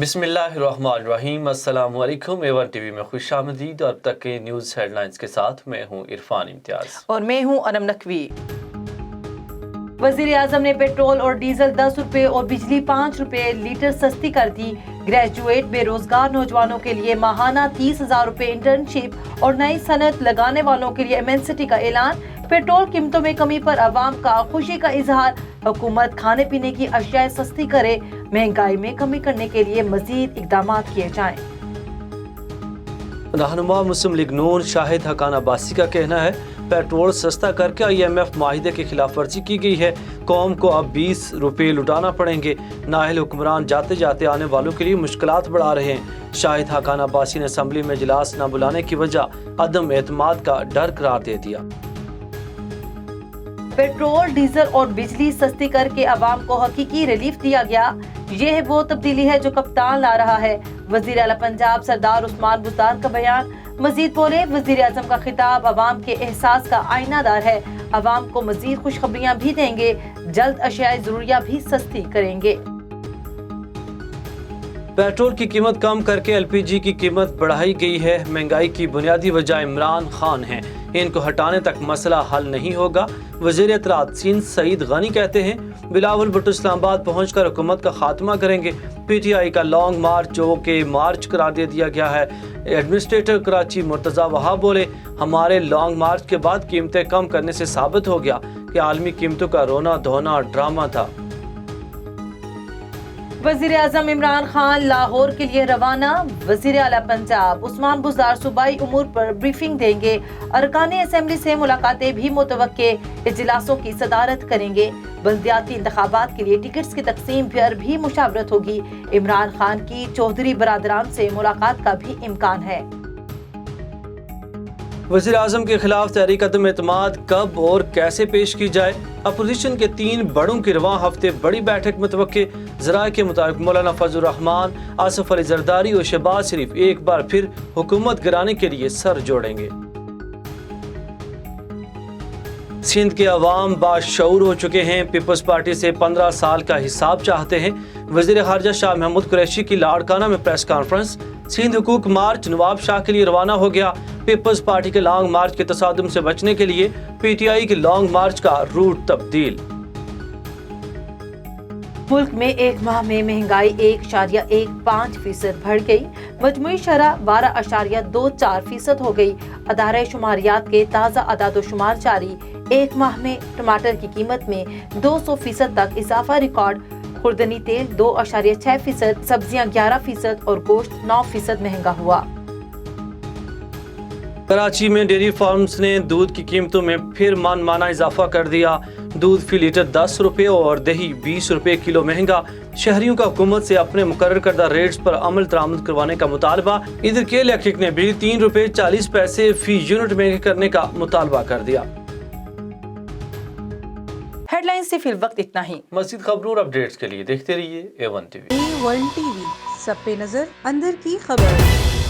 बिस्मिल्लाहिर्रहमानिर्रहीम। अस्सलाम वालेकुम। एवन टीवी में खुश आमदीद। और अब तक के न्यूज़ हेडलाइंस के साथ मैं हूँ इरफान इम्तियाज और मैं हूँ अनम नकवी। वज़ीर आज़म ने पेट्रोल और डीजल 10 रुपए और बिजली 5 रुपए लीटर सस्ती कर दी। ग्रेजुएट बेरोजगार नौजवानों के लिए माहाना 30,000 रुपए इंटर्नशिप और नई सनत लगाने वालों के लिए एमएसटी का ऐलान। पेट्रोल कीमतों में कमी पर अवाम का खुशी का इजहार। हुकूमत खाने पीने की अशिया सस्ती करे, महंगाई में कमी करने के लिए मजीद इकदाम किए जाएं। रहनुमा मुस्लिम लीग नून शाहिद हकान अब्बासी का कहना है, पेट्रोल सस्ता करके IMF माहिदे की खिलाफ वर्जी की गई है। कौम को अब 20 रुपए लुटाना पड़ेंगे। नाअहल हुक्मरान जाते जाते आने वालों के लिए मुश्किलात बढ़ा रहे हैं। शाहिद हकान अब्बासी ने असम्बली में इजलास न बुलाने की वजह अदम एतमाद का डर करार दे दिया। पेट्रोल डीजल और बिजली सस्ती करके अवाम को हकीकी रिलीफ दिया गया। ये है वो तब्दीली है जो कप्तान ला रहा है। वजीर आला पंजाब सरदार उस्मान बुज़दार का बयान। मजीद बोले, वजीर आज़म का खिताब अवाम के एहसास का आईनादार है। अवाम को मजीद खुशखबरियाँ भी देंगे। जल्द अशियाए ज़रूरिया भी सस्ती करेंगे। पेट्रोल की कीमत कम करके LPG की कीमत बढ़ाई गई है। महंगाई की बुनियादी वजह इमरान खान है, इनको हटाने तक मसला हल नहीं होगा। वज़ीर इत्तलात सिंध सईद गनी कहते हैं, बिलावल भुट्टो इस्लामाबाद पहुंचकर हुकूमत का खात्मा करेंगे। PTI का लॉन्ग मार्च जो कि मार्च करार दे दिया गया है। एडमिनिस्ट्रेटर कराची मुर्तज़ा वहाब बोले, हमारे लॉन्ग मार्च के बाद कीमतें कम करने से साबित हो गया कि आलमी कीमतों का रोना धोना ड्रामा था। वज़ीर आज़म इमरान खान लाहौर के लिए रवाना। वज़ीर आला पंजाब उस्मान बुज़दार सूबाई उमूर पर ब्रीफिंग देंगे। अरकान असेंबली से मुलाकातें भी मुतवक्के। इजलासों की सदारत करेंगे। बल्दियाती इंतखाबात के लिए टिकट्स की तकसीम पर भी मुशावरत होगी। इमरान खान की चौधरी बरादरान से मुलाकात का भी इम्कान है। वज़ीर आज़म के खिलाफ तहरीक अदम एतमाद कब और कैसे पेश की जाए। अपोजिशन के 3 बड़ों की रवां हफ्ते बड़ी बैठक मुतवक्के। ज़राए के मुताबिक मौलाना फजलुर रहमान, आसिफ अली जरदारी और शहबाज शरीफ एक बार फिर हुकूमत गिराने के लिए सर जोड़ेंगे। सिंध के अवाम बाशऊर हो चुके हैं। पीपल्स पार्टी से 15 साल का हिसाब चाहते हैं। वज़ीर खारजा शाह महमूद कुरैशी की लाड़काना में प्रेस कॉन्फ्रेंस। सिंध हुकूक मार्च नवाब शाह के लिए रवाना हो गया। पीपल्स पार्टी के लॉन्ग मार्च के तसादुम से बचने के लिए PTI के लॉन्ग मार्च का रूट तब्दील। मुल्क में एक माह में महंगाई 1.15% बढ़ गई। मजमूई शरह 12.24% हो गई। अदारे शुमारियात के ताज़ा अदादोशुमार जारी। एक माह में टमाटर की कीमत में 200% तक इजाफा रिकॉर्ड। खुर्दनी तेल 2.6%, सब्जियां 11% और गोश्त 9% महंगा हुआ। कराची में डेयरी फार्म्स ने दूध की कीमतों में फिर माना इजाफा कर दिया। दूध फी लीटर 10 रुपए और दही 20 रुपए किलो महंगा। शहरियों का हुकूमत से अपने मुकर्रर करदा रेट्स पर अमल दरामद करवाने का मुतालबा। इधर के इलेक्ट्रिक ने भी 3 रुपए 40 पैसे फी यूनिट महंगे करने का मुतालबा कर दिया। हेडलाइन से फिल वक्त इतना ही। मज़ीद खबरों और अपडेट्स के लिए देखते रहिए A1 TV। A1 TV, सब पे नजर, अंदर की खबर।